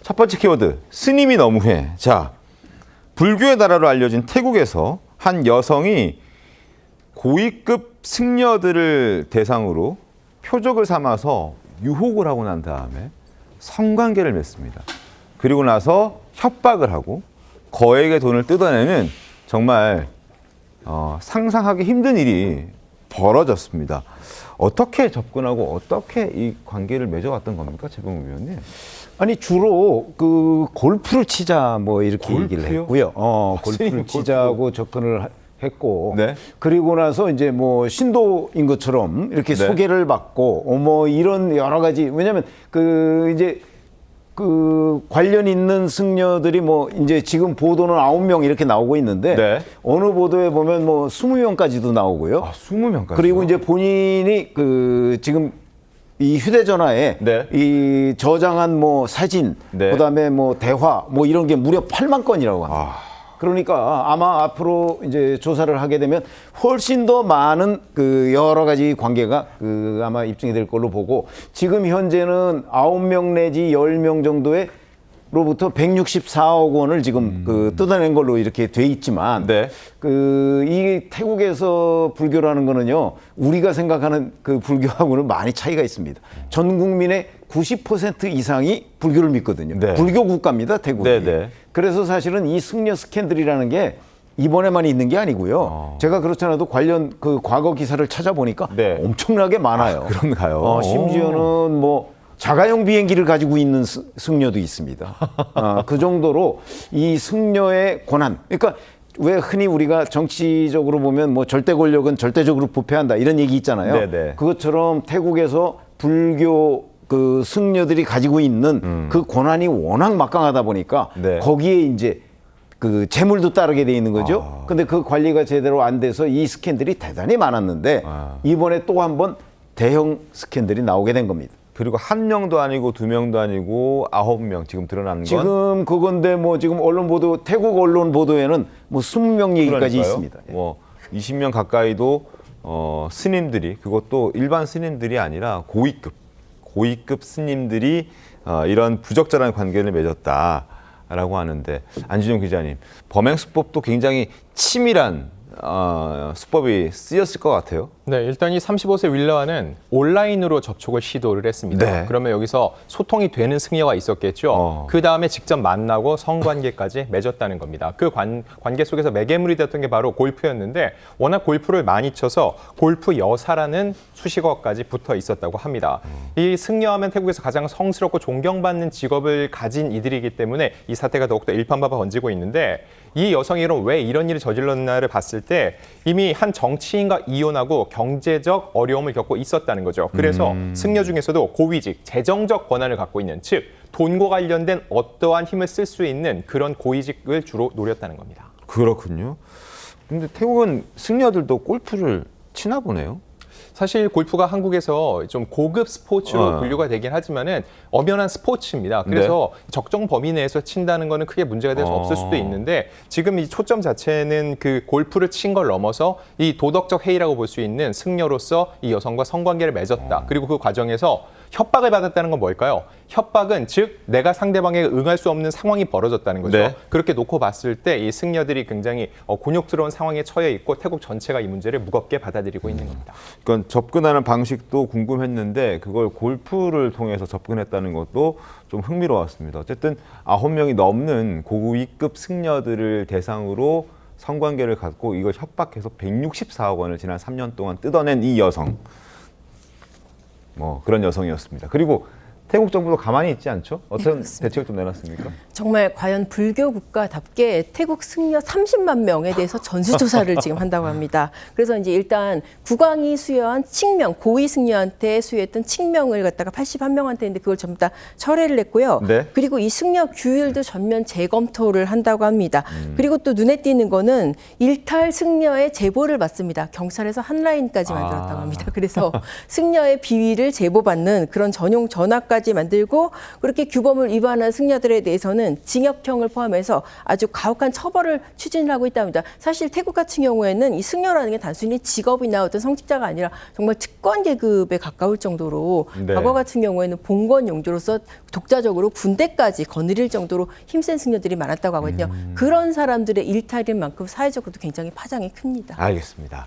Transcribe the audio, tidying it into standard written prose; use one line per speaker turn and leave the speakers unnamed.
첫 번째 키워드, 스님이 너무해. 자, 불교의 나라로 알려진 태국에서 한 여성이 고위급 승려들을 대상으로 표적을 삼아서 유혹을 하고 난 다음에 성관계를 맺습니다. 그리고 나서 협박을 하고 거액의 돈을 뜯어내는 정말 상상하기 힘든 일이 벌어졌습니다. 어떻게 접근하고 어떻게 이 관계를 맺어왔던 겁니까, 최병욱 위원님?
아니 주로 그 골프를 치자 뭐 이렇게
골프요?
얘기를 했고요. 골프를 치자고 접근을 했고,
네.
그리고 나서 이제 뭐 신도인 것처럼 이렇게
네.
소개를 받고 뭐 이런 여러 가지, 왜냐하면 그 이제 그 관련 있는 승려들이 뭐 이제 지금 보도는 9명 이렇게 나오고 있는데,
네.
어느 보도에 보면 뭐 20명까지도 나오고요.
20명까지.
그리고 이제 본인이 그 지금 이 휴대전화에
네.
이 저장한 뭐 사진,
네.
그다음에 뭐 대화, 뭐 이런 게 무려 8만 건이라고 합니다. 그러니까 아마 앞으로 이제 조사를 하게 되면 훨씬 더 많은 그 여러 가지 관계가 그 아마 입증이 될 걸로 보고, 지금 현재는 9명 내지 10명 정도의 로부터 164억 원을 지금 그 뜯어낸 걸로 이렇게 돼 있지만,
네.
그 이 태국에서 불교라는 거는요, 우리가 생각하는 그 불교하고는 많이 차이가 있습니다. 전 국민의 90% 이상이 불교를 믿거든요.
네.
불교 국가입니다, 태국이.
네, 네.
그래서 사실은 이 승려 스캔들이라는 게 이번에만 있는 게 아니고요. 제가 그렇지 않아도 관련 그 과거 기사를 찾아보니까
네.
엄청나게 많아요.
그런가요?
심지어는 뭐 자가용 비행기를 가지고 있는 승려도 있습니다. 그 정도로 이 승려의 권한, 그러니까 왜 흔히 우리가 정치적으로 보면 뭐 절대 권력은 절대적으로 부패한다 이런 얘기 있잖아요.
네네.
그것처럼 태국에서 불교 그 승려들이 가지고 있는 그 권한이 워낙 막강하다 보니까
네.
거기에 이제 그 재물도 따르게 돼 있는 거죠. 근데 그 관리가 제대로 안 돼서 이 스캔들이 대단히 많았는데, 이번에 또 한 번 대형 스캔들이 나오게 된 겁니다.
그리고 1명도 아니고 2명도 아니고 9명 지금 드러나는 건
지금 그건데 뭐 지금 언론 보도, 태국 언론 보도에는 뭐 20명 얘기까지
그러니까요.
있습니다.
뭐 20명 가까이도 스님들이, 그것도 일반 스님들이 아니라 고위급 스님들이 이런 부적절한 관계를 맺었다라고 하는데, 안진용 기자님, 범행 수법도 굉장히 치밀한 수법이 쓰였을 것 같아요.
네, 일단 이 35세 윌러와는 온라인으로 접촉을 시도를 했습니다.
네.
그러면 여기서 소통이 되는 승려가 있었겠죠. 그 다음에 직접 만나고 성관계까지 맺었다는 겁니다. 그 관계 속에서 매개물이 됐던 게 바로 골프였는데, 워낙 골프를 많이 쳐서 골프 여사라는 수식어까지 붙어 있었다고 합니다. 이 승려하면 태국에서 가장 성스럽고 존경받는 직업을 가진 이들이기 때문에 이 사태가 더욱더 일파만파 번지고 있는데, 이 여성이 왜 이런 일을 저질렀나를 봤을 때 이미 한 정치인과 이혼하고 경제적 어려움을 겪고 있었다는 거죠. 그래서 승려 중에서도 고위직, 재정적 권한을 갖고 있는, 즉 돈과 관련된 어떠한 힘을 쓸 수 있는 그런 고위직을 주로 노렸다는 겁니다.
그렇군요. 근데 태국은 승려들도 골프를 치나 보네요.
사실 골프가 한국에서 좀 고급 스포츠로
어.
분류가 되긴 하지만은 엄연한 스포츠입니다. 그래서 적정 범위 내에서 친다는 거는 크게 문제가 될 수 없을 수도 있는데, 지금 이 초점 자체는 그 골프를 친 걸 넘어서 이 도덕적 해이라고 볼 수 있는 승려로서 이 여성과 성관계를 맺었다. 그리고 그 과정에서 협박을 받았다는 건 뭘까요? 협박은 즉 내가 상대방에게 응할 수 없는 상황이 벌어졌다는 거죠.
네.
그렇게 놓고 봤을 때 이 승려들이 굉장히 곤욕스러운 상황에 처해 있고, 태국 전체가 이 문제를 무겁게 받아들이고 있는 겁니다.
그러니까 접근하는 방식도 궁금했는데 그걸 골프를 통해서 접근했다는 것도 좀 흥미로웠습니다. 어쨌든 9명이 넘는 고위급 승려들을 대상으로 성관계를 갖고 이걸 협박해서 164억 원을 지난 3년 동안 뜯어낸 이 여성. 뭐 그런 여성이었습니다. 그리고 태국 정부도 가만히 있지 않죠? 어떤 대책을 좀 내놨습니까?
정말 과연 불교 국가답게 태국 승려 30만 명에 대해서 전수조사를 지금 한다고 합니다. 그래서 이제 일단 국왕이 수여한 칙명, 고위 승려한테 수여했던 칙명을 갖다가 81명한테 했는데 그걸 전부 다 철회를 했고요.
네.
그리고 이 승려 규율도 전면 재검토를 한다고 합니다. 그리고 또 눈에 띄는 거는 일탈 승려의 제보를 받습니다. 경찰에서 한라인까지 만들었다고 합니다. 그래서 승려의 비위를 제보받는 그런 전용 전화까지 문제까지 만들고 그렇게 규범을 위반한 승려들에 대해서는 징역형을 포함해서 아주 가혹한 처벌을 추진하고 있답니다. 사실 태국 같은 경우에는 이 승려라는 게 단순히 직업이나 어떤 성직자가 아니라 정말 특권 계급에 가까울 정도로
네.
과거 같은 경우에는 봉건 용주로서 독자적으로 군대까지 거느릴 정도로 힘센 승려들이 많았다고 하거든요. 그런 사람들의 일탈인 만큼 사회적으로도 굉장히 파장이 큽니다.
알겠습니다.